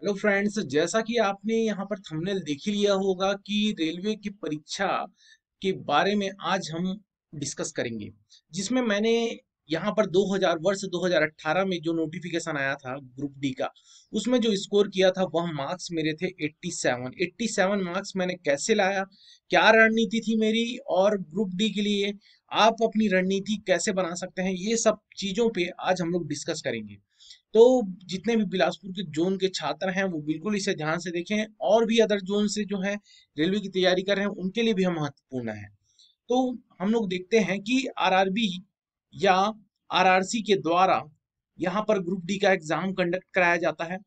Hello friends, जैसा कि आपने यहाँ पर थंबनेल देख ही लिया होगा कि रेलवे की परीक्षा के बारे में आज हम डिस्कस करेंगे, जिसमें मैंने यहाँ पर 2000 वर्ष 2018 में जो नोटिफिकेशन आया था ग्रुप डी का, उसमें जो स्कोर किया था वह मार्क्स मेरे थे 87 मार्क्स। मैंने कैसे लाया, क्या रणनीति थी मेरी, और ग्रुप डी के लिए आप अपनी रणनीति कैसे बना सकते हैं, ये सब चीजों पे आज हम लोग डिस्कस करेंगे। तो जितने भी बिलासपुर के जोन के छात्र हैं वो बिल्कुल इसे ध्यान से देखें, और भी अदर जोन से जो है रेलवे की तैयारी कर रहे हैं उनके लिए भी हम महत्वपूर्ण है। तो हम लोग देखते हैं कि आरआरबी या आरआरसी के द्वारा यहाँ पर ग्रुप डी का एग्जाम कंडक्ट कराया जाता है।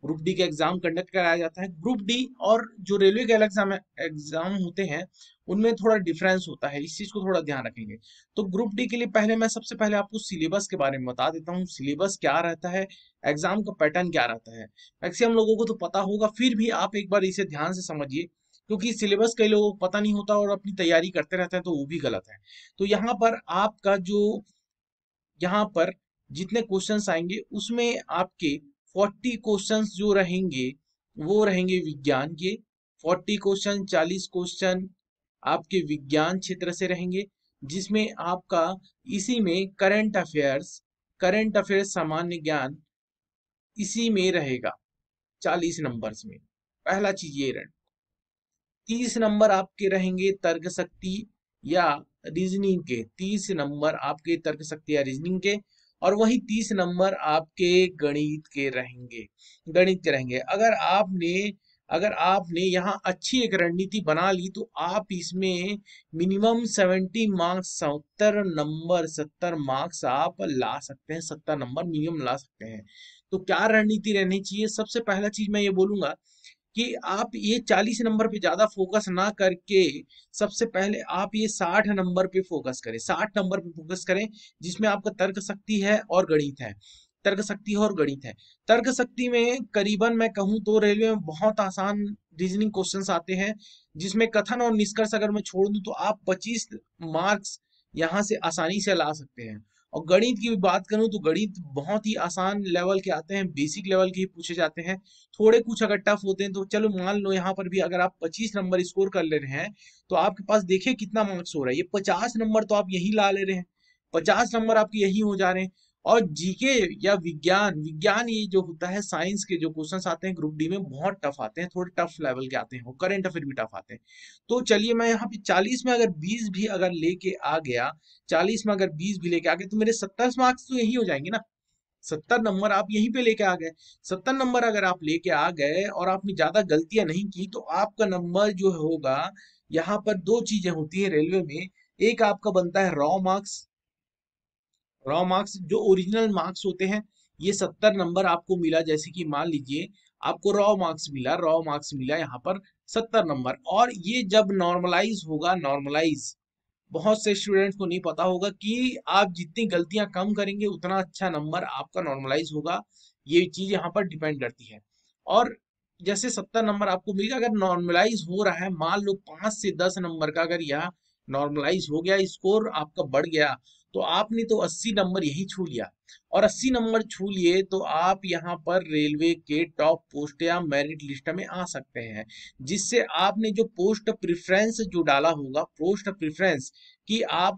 ग्रुप डी का एग्जाम कंडक्ट कराया जाता है। ग्रुप डी और जो रेलवे के एग्जाम एग्जाम होते हैं उनमें थोड़ा डिफरेंस होता है, इस चीज को थोड़ा ध्यान रखेंगे। तो ग्रुप डी के लिए पहले मैं सबसे पहले आपको सिलेबस के बारे में बता देता हूँ, सिलेबस क्या रहता है, एग्जाम का पैटर्न क्या रहता है। मैक्सिमम लोगों को तो पता होगा, फिर भी आप एक बार इसे ध्यान से समझिए, क्योंकि सिलेबस कई लोगों को पता नहीं होता और अपनी तैयारी करते रहते हैं तो वो भी गलत है। तो यहाँ पर आपका जो यहाँ पर जितने क्वेश्चंस आएंगे उसमें आपके 40 क्वेश्चंस जो रहेंगे वो रहेंगे विज्ञान के। 40 क्वेश्चन, 40 क्वेश्चन आपके विज्ञान क्षेत्र से रहेंगे, जिसमें आपका इसी में करंट अफेयर्स सामान्य ज्ञान इसी में रहेगा 40 नंबर्स में। पहला चीज ये रहे। 30 नंबर आपके रहेंगे तर्क शक्ति या रीजनिंग के, 30 नंबर आपके तर्क शक्ति या रीजनिंग के, और वही 30 नंबर आपके गणित के रहेंगे। अगर आपने यहाँ अच्छी एक रणनीति बना ली तो आप इसमें मिनिमम 70 मार्क्स, 70 मार्क्स आप ला सकते हैं, 70 नंबर मिनिमम ला सकते हैं। तो क्या रणनीति रहनी चाहिए? सबसे पहला चीज मैं ये बोलूंगा कि आप ये 40 नंबर पे ज्यादा फोकस ना करके सबसे पहले आप ये 60 नंबर पे फोकस करें, 60 नंबर पे फोकस करें, जिसमें आपका तर्क शक्ति है और गणित है। तर्क शक्ति और गणित है। तर्क शक्ति में करीबन मैं कहूँ तो रेलवे में बहुत आसान रीजनिंग क्वेश्चंस आते हैं, जिसमें कथन और निष्कर्ष अगर मैं छोड़ दूं तो आप 25 मार्क्स यहाँ से आसानी से ला सकते हैं। और गणित की भी बात करूं तो गणित बहुत ही आसान लेवल के आते हैं, बेसिक लेवल के ही पूछे जाते हैं। थोड़े कुछ अगर टफ होते हैं तो चलो मान लो यहाँ पर भी अगर आप 25 नंबर स्कोर कर ले रहे हैं तो आपके पास देखिए कितना मार्क्स हो रहा है, ये 50 नंबर तो आप यही ला ले रहे हैं, 50 नंबर आपके यही हो जा रहे हैं। और जीके या विज्ञान विज्ञान ये जो होता है, साइंस के जो क्वेश्चंस आते हैं ग्रुप डी में बहुत टफ आते हैं, थोड़े टफ लेवल के आते हैं, और करंट अफेयर भी टफ आते हैं। तो चलिए मैं यहाँ पे 40 में अगर 20 भी अगर लेके आ गया, 40 में अगर 20 भी लेके आ गए तो मेरे 70 मार्क्स तो यही हो जाएंगे ना। 70 नंबर आप यहीं पे लेके आ गए। 70 नंबर अगर आप लेके आ गए और आपने ज्यादा गलतियां नहीं की तो आपका नंबर जो होगा, यहाँ पर दो चीजें होती है रेलवे में। एक आपका बनता है रॉ मार्क्स जो ओरिजिनल मार्क्स होते हैं। ये 70 नंबर आपको मिला, जैसे कि मान लीजिए आपको रॉ मार्क्स मिला यहाँ पर 70 नंबर, और ये जब नॉर्मलाइज होगा, नॉर्मलाइज बहुत से स्टूडेंट्स को नहीं पता होगा कि आप जितनी गलतियां कम करेंगे उतना अच्छा नंबर आपका नॉर्मलाइज होगा। ये चीज यहाँ पर डिपेंड करती है। और जैसे 70 नंबर आपको मिल गया, अगर नॉर्मलाइज हो रहा है, मान लो 5 से 10 नंबर का अगर यह नॉर्मलाइज हो गया, स्कोर आपका बढ़ गया, तो आपने तो 80 नंबर यही छू लिया। और 80 नंबर छू लिए तो आप यहाँ पर रेलवे के टॉप पोस्ट या मेरिट लिस्ट में आ सकते हैं, जिससे आपने जो पोस्ट प्रेफरेंस जो डाला होगा, पोस्ट प्रेफरेंस कि आप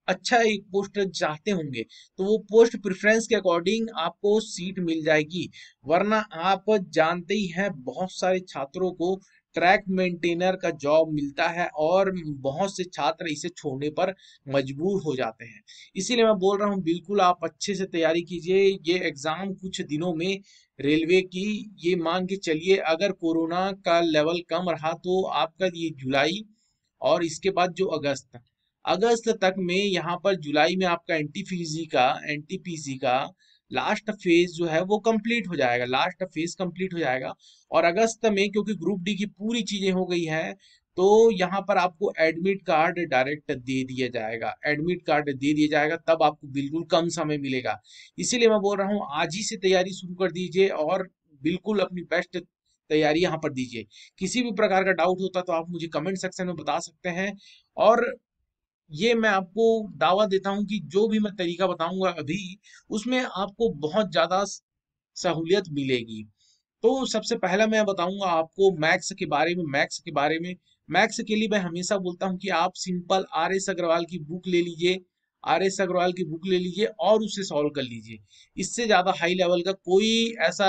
अच्छा एक पोस्ट चाहते होंगे, तो वो पोस्ट प्रेफरेंस के अकॉर्डिंग आपको सीट मिल जाएगी। वरना आप जानते ही हैं बहुत सारे छात्रों को ट्रैक मेंटेनर का जॉब मिलता है और बहुत से छात्र इसे छोड़ने पर मजबूर हो जाते हैं। इसीलिए मैं बोल रहा हूँ बिल्कुल आप अच्छे से तैयारी कीजिए। ये एग्जाम कुछ दिनों में रेलवे की, ये मान के चलिए अगर कोरोना का लेवल कम रहा तो आपका ये जुलाई और इसके बाद जो अगस्त अगस्त तक में, यहाँ पर जुलाई में आपका एनटीपीसी का लास्ट फेज जो है वो कंप्लीट हो जाएगा, लास्ट फेज कंप्लीट हो जाएगा। और अगस्त में क्योंकि ग्रुप डी की पूरी चीजें हो गई हैं, तो यहाँ पर आपको एडमिट कार्ड डायरेक्ट दे दिया जाएगा, एडमिट कार्ड दे दिया जाएगा, तब आपको बिल्कुल कम समय मिलेगा। इसीलिए मैं बोल रहा हूँ आज ही से तैयारी शुरू कर दीजिए और बिल्कुल अपनी बेस्ट तैयारी यहाँ पर दीजिए। किसी भी प्रकार का डाउट होता तो आप मुझे कमेंट सेक्शन में बता सकते हैं। और ये मैं आपको दावा देता हूँ कि जो भी मैं तरीका बताऊंगा अभी, उसमें आपको बहुत ज्यादा सहूलियत मिलेगी। तो सबसे पहला मैं बताऊंगा आपको मैथ्स के बारे में। मैथ्स के लिए मैं हमेशा बोलता हूँ कि आप सिंपल आर एस अग्रवाल की बुक ले लीजिए। आर एस अग्रवाल की बुक ले लीजिए और उससे सॉल्व कर लीजिए। इससे ज्यादा हाई लेवल का कोई ऐसा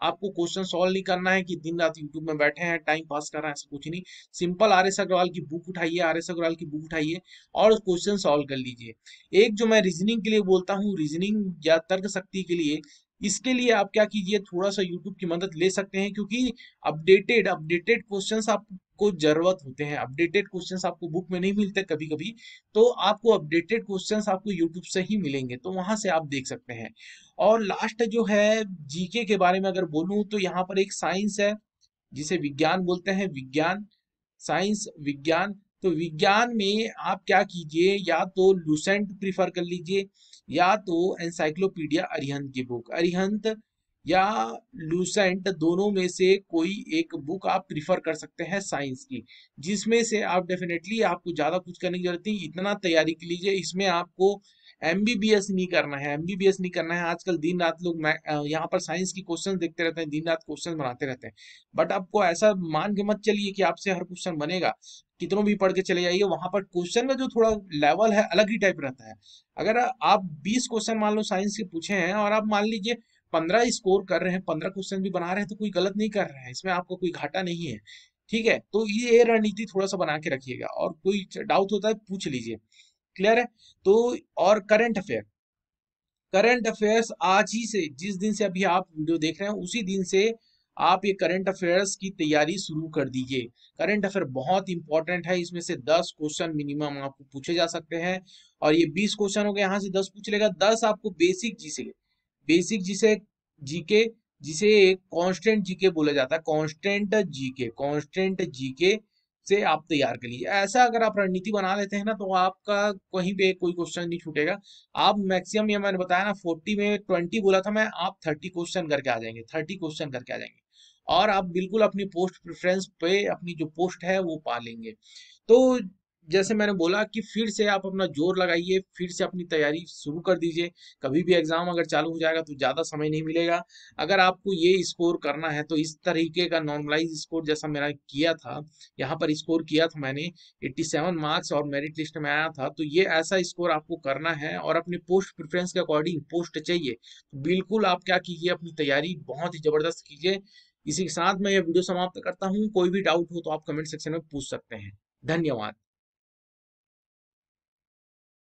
आपको क्वेश्चन सॉल्व नहीं करना है कि दिन रात यूट्यूब में बैठे हैं टाइम पास कर रहे हैं, ऐसा कुछ नहीं। सिंपल आर एस अग्रवाल की बुक उठाइए, आर एस अग्रवाल की बुक उठाइए और क्वेश्चन सॉल्व कर लीजिए। एक जो मैं रीजनिंग के लिए बोलता हूँ, रीजनिंग या तर्क शक्ति के लिए, इसके लिए आप क्या कीजिए, थोड़ा सा यूट्यूब की मदद ले सकते हैं, क्योंकि अपडेटेड अपडेटेड क्वेश्चंस आपको जरूरत होते हैं। अपडेटेड क्वेश्चंस आपको बुक में नहीं मिलते कभी कभी, तो आपको अपडेटेड क्वेश्चंस आपको यूट्यूब से ही मिलेंगे, तो वहां से आप देख सकते हैं। और लास्ट जो है, जीके के बारे में अगर बोलूं तो यहाँ पर एक साइंस है जिसे विज्ञान बोलते हैं, विज्ञान, साइंस विज्ञान। तो विज्ञान में आप क्या कीजिए, या तो लूसेंट प्रिफर कर लीजिए, या तो एनसाइक्लोपीडिया अरिहंत की बुक, अरिहंत या लूसेंट दोनों में से कोई एक बुक आप प्रिफर कर सकते हैं साइंस की, जिसमें से आप डेफिनेटली, आपको ज्यादा कुछ करने की जरूरत नहीं, इतना तैयारी कर लीजिए। इसमें आपको एमबीबीएस नहीं करना है, एमबीबीएस नहीं करना है। आजकल दिन रात लोग यहाँ पर साइंस की क्वेश्चन देखते रहते हैं, दिन रात क्वेश्चन बनाते रहते हैं। बट आपको ऐसा मान के मत चलिए कि आपसे हर क्वेश्चन बनेगा। कितनों भी पढ़ के चले जाइए, वहां पर क्वेश्चन का जो थोड़ा लेवल है अलग ही टाइप रहता है। अगर आप 20 क्वेश्चन मान लो साइंस के पूछे हैं और आप मान लीजिए 15 स्कोर कर रहे हैं, 15 क्वेश्चन भी बना रहे हैं, तो कोई गलत नहीं कर रहे हैं, इसमें आपको कोई घाटा नहीं है। ठीक है, तो ये रणनीति थोड़ा सा बना के रखिएगा, और कोई डाउट होता है पूछ लीजिए। क्लियर है? तो और करंट अफेयर्स आज ही से, जिस दिन से अभी आप वीडियो देख रहे हैं उसी दिन से आप ये करंट अफेयर्स की तैयारी शुरू कर दीजिए। करंट अफेयर बहुत इंपॉर्टेंट है, इसमें से 10 क्वेश्चन मिनिमम आपको पूछे जा सकते हैं। और ये 20 क्वेश्चन हो गए, यहाँ से 10 पूछ लेगा। 10 आपको बेसिक जिसे जीके, जिसे कांस्टेंट जीके बोला जाता है, कांस्टेंट जीके से आप तैयार कर लीजिए। ऐसा अगर आप रणनीति बना लेते हैं ना, तो आपका कहीं पे कोई क्वेश्चन नहीं छूटेगा। आप मैक्सिमम, ये मैंने बताया ना, 40 में 20 बोला था मैं, आप 30 क्वेश्चन करके आ जाएंगे, 30 क्वेश्चन करके आ जाएंगे। और आप बिल्कुल अपनी पोस्ट प्रेफरेंस पे अपनी जो पोस्ट है वो पा लेंगे। तो जैसे मैंने बोला कि फिर से आप अपना जोर लगाइए, फिर से अपनी तैयारी शुरू कर दीजिए। कभी भी एग्जाम अगर चालू हो जाएगा तो ज़्यादा समय नहीं मिलेगा। अगर आपको ये स्कोर करना है तो इस तरीके का नॉर्मलाइज स्कोर जैसा मेरा किया था, यहाँ पर स्कोर किया था मैंने 87 मार्क्स और मेरिट लिस्ट में आया था, तो ये ऐसा स्कोर आपको करना है। और अपने पोस्ट प्रेफरेंस के अकॉर्डिंग पोस्ट चाहिए, तो बिल्कुल आप क्या कीजिए, अपनी तैयारी बहुत ही जबरदस्त कीजिए। इसी के साथ मैं ये वीडियो समाप्त करता हूँ। कोई भी डाउट हो तो आप कमेंट सेक्शन में पूछ सकते हैं। धन्यवाद।